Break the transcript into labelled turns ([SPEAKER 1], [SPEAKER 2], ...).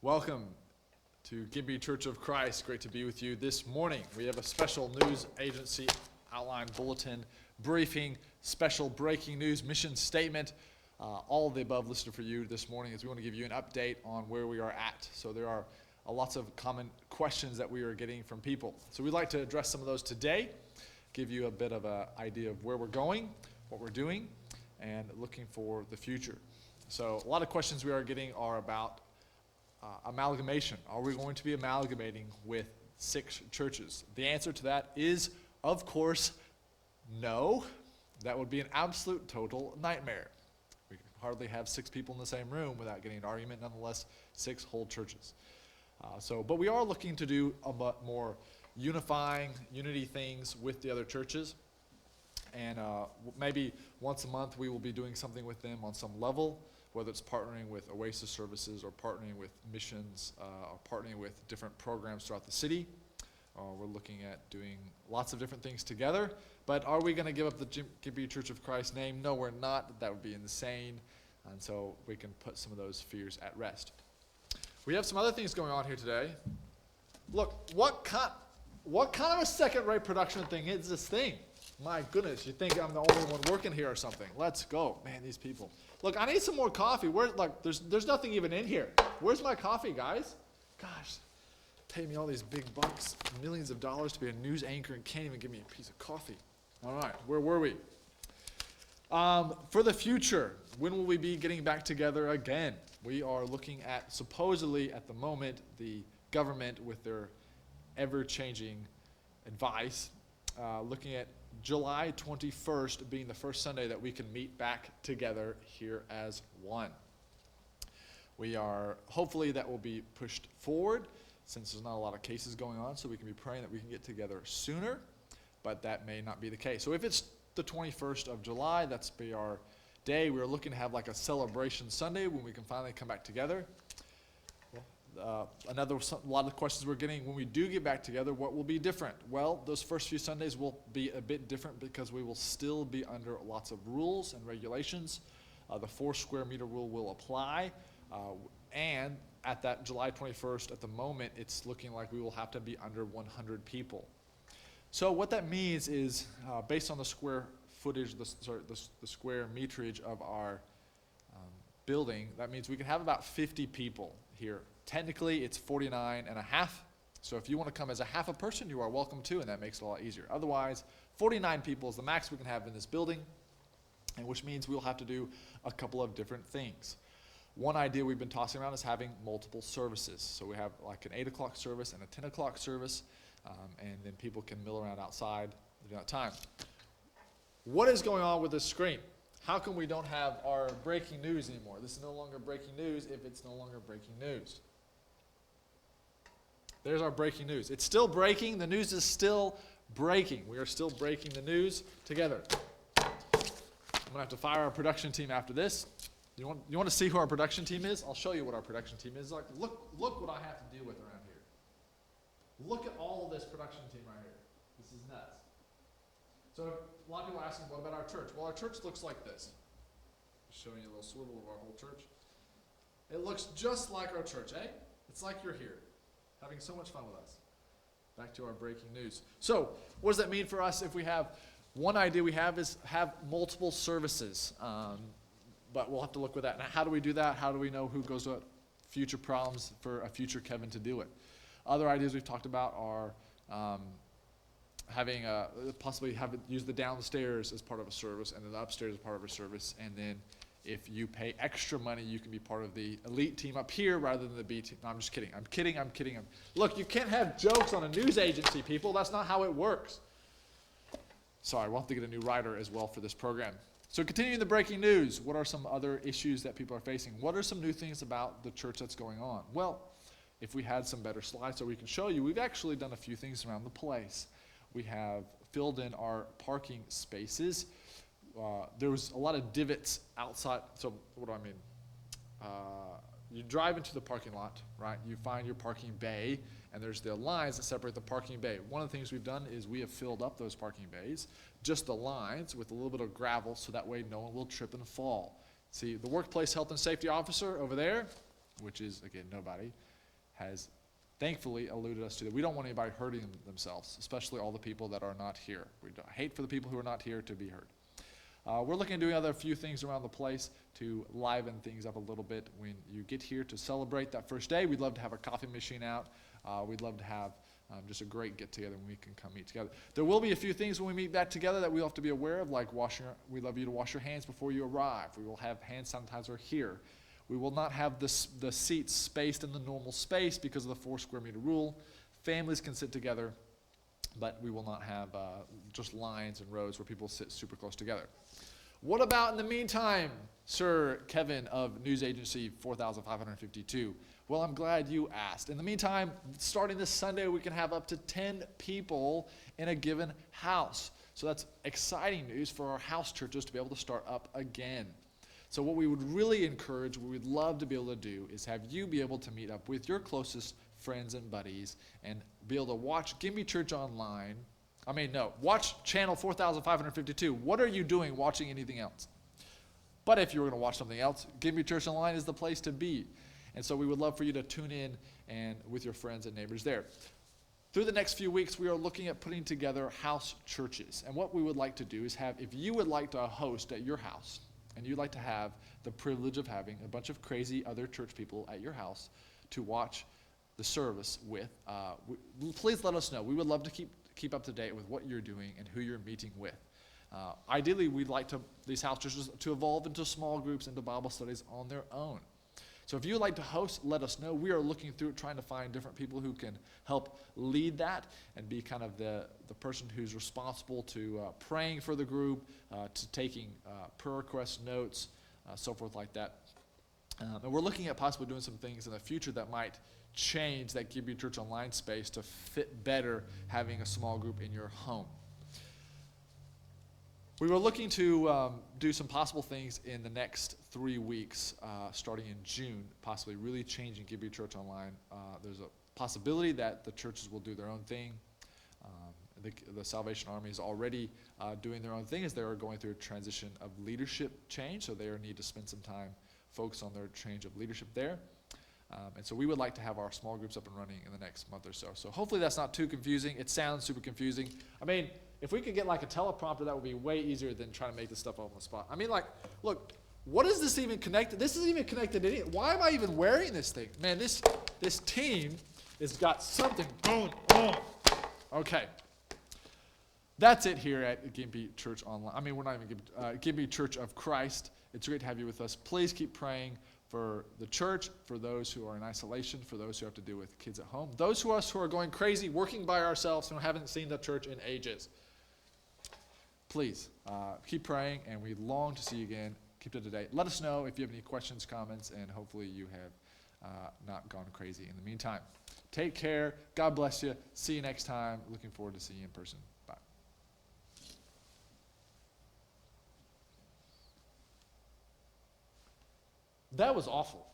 [SPEAKER 1] Welcome to Gimpy Church of Christ. Great to be with you this morning. We have a special news agency outline bulletin, briefing, special breaking news, mission statement, all of the above listed for you this morning as we want to give you an update on where we are at. So there are lots of common questions that we are getting from people. So we'd like to address some of those today, give you a bit of an idea of where we're going, what we're doing, and looking for the future. So a lot of questions we are getting are about amalgamation. Are we going to be amalgamating with 6 churches? The answer to that is, of course, no. That would be an absolute total nightmare. We can hardly have 6 people in the same room without getting an argument, nonetheless 6 whole churches. But we are looking to do a lot more unity things with the other churches. And maybe once a month we will be doing something with them on some level, whether it's partnering with Oasis services or partnering with missions or partnering with different programs throughout the city. We're looking at doing lots of different things together. But are we going to give up the Gimpy Church of Christ name? No, we're not. That would be insane. And so we can put some of those fears at rest. We have some other things going on here today. Look, what kind of a second-rate production thing is this thing? My goodness, you think I'm the only one working here or something. Let's go. Man, these people. Look, I need some more coffee. There's nothing even in here. Where's my coffee, guys? Gosh, pay me all these big bucks, millions of dollars to be a news anchor and can't even give me a piece of coffee. All right, where were we? For the future, when will we be getting back together again? We are looking at, supposedly at the moment, the government with their ever-changing advice, looking at July 21st being the first Sunday that we can meet back together here as one. We are, hopefully that will be pushed forward since there's not a lot of cases going on, so we can be praying that we can get together sooner, but that may not be the case. So if it's the 21st of July, that's be our day. We're looking to have like a celebration Sunday when we can finally come back together. A lot of questions we're getting, when we do get back together, what will be different? Well, those first few Sundays will be a bit different because we will still be under lots of rules and regulations. The 4 square meter rule will apply. And at that July 21st, at the moment, it's looking like we will have to be under 100 people. So what that means is, based on the square footage, the square meterage of our building, that means we can have about 50 people here. Technically, it's 49 and a half. So if you want to come as a half a person, you are welcome to, and that makes it a lot easier. Otherwise, 49 people is the max we can have in this building, and which means we'll have to do a couple of different things. One idea we've been tossing around is having multiple services. So we have like an 8 o'clock service and a 10 o'clock service, and then people can mill around outside during that time. What is going on with this screen? How come we don't have our breaking news anymore? This is no longer breaking news if it's no longer breaking news. There's our breaking news. It's still breaking. The news is still breaking. We are still breaking the news together. I'm going to have to fire our production team after this. You want to see who our production team is? I'll show you what our production team is like. Look what I have to deal with around here. Look at all of this production team right here. This is nuts. So a lot of people are asking, what about our church? Well, our church looks like this. Just showing you a little swivel of our whole church. It looks just like our church, eh? It's like you're here, having so much fun with us. Back to our breaking news. So what does that mean for us if we have, one idea we have is have multiple services. But we'll have to look with that. Now, how do we do that? How do we know who goes to future problems for a future Kevin to deal with? Other ideas we've talked about are having possibly use the downstairs as part of a service and then the upstairs as part of a service. And then if you pay extra money, you can be part of the elite team up here rather than the B team. No, I'm just kidding. I'm kidding. Look, you can't have jokes on a news agency, people. That's not how it works. Sorry, we'll have to get a new writer as well for this program. So continuing the breaking news, what are some other issues that people are facing? What are some new things about the church that's going on? Well, if we had some better slides so we can show you, we've actually done a few things around the place. We have filled in our parking spaces. There was a lot of divots outside. So what do I mean? You drive into the parking lot, right? You find your parking bay, and there's the lines that separate the parking bay. One of the things we've done is we have filled up those parking bays, just the lines, with a little bit of gravel, so that way no one will trip and fall. See, the workplace health and safety officer over there, which is, again, nobody, has thankfully alluded us to that we don't want anybody hurting themselves, especially all the people that are not here. We hate for the people who are not here to be hurt. We're looking at doing other few things around the place to liven things up a little bit. When you get here to celebrate that first day, we'd love to have a coffee machine out. We'd love to have just a great get-together when we can come meet together. There will be a few things when we meet back together that we'll have to be aware of, like we love you to wash your hands before you arrive. We will have hand sanitizer here. We will not have the seats spaced in the normal space because of the 4 square meter rule. Families can sit together, but we will not have just lines and rows where people sit super close together. What about in the meantime, Sir Kevin of News Agency 4552? Well, I'm glad you asked. In the meantime, starting this Sunday, we can have up to 10 people in a given house. So that's exciting news for our house churches to be able to start up again. So what we would really encourage, what we'd love to be able to do, is have you be able to meet up with your closest friends and buddies and be able to watch Gimme Church online. Watch channel 4552. What are you doing watching anything else? But if you were going to watch something else, Gimme Church Online is the place to be. And so we would love for you to tune in and with your friends and neighbors there. Through the next few weeks, we are looking at putting together house churches. And what we would like to do is have, if you would like to host at your house, and you'd like to have the privilege of having a bunch of crazy other church people at your house to watch the service with, please let us know. We would love to keep up to date with what you're doing and who you're meeting with. Ideally, we'd like these house churches to evolve into small groups, into Bible studies on their own. So if you would like to host, let us know. We are looking through it, trying to find different people who can help lead that and be kind of the person who's responsible to praying for the group, to taking prayer request notes, so forth like that. And we're looking at possibly doing some things in the future that might change that Gimme Church Online space to fit better having a small group in your home. We were looking to do some possible things in the next 3 weeks, starting in June, possibly really changing Gimme Church Online. There's a possibility that the churches will do their own thing. The Salvation Army is already doing their own thing as they are going through a transition of leadership change, so they need to spend some time focused on their change of leadership there. And so we would like to have our small groups up and running in the next month or so. So hopefully that's not too confusing. It sounds super confusing. If we could get like a teleprompter, that would be way easier than trying to make this stuff up on the spot. Look, what is this even connected? This isn't even connected to anything. Why am I even wearing this thing? Man, this team has got something going on. Okay. That's it here at Gimme Church Online. We're not even Gimme Church of Christ. It's great to have you with us. Please keep praying for the church, for those who are in isolation, for those who have to deal with kids at home, those of us who are going crazy, working by ourselves and haven't seen the church in ages. Please keep praying, and we long to see you again. Keep it up to date. Let us know if you have any questions, comments, and hopefully you have not gone crazy in the meantime. Take care. God bless you. See you next time. Looking forward to seeing you in person. Bye. That was awful.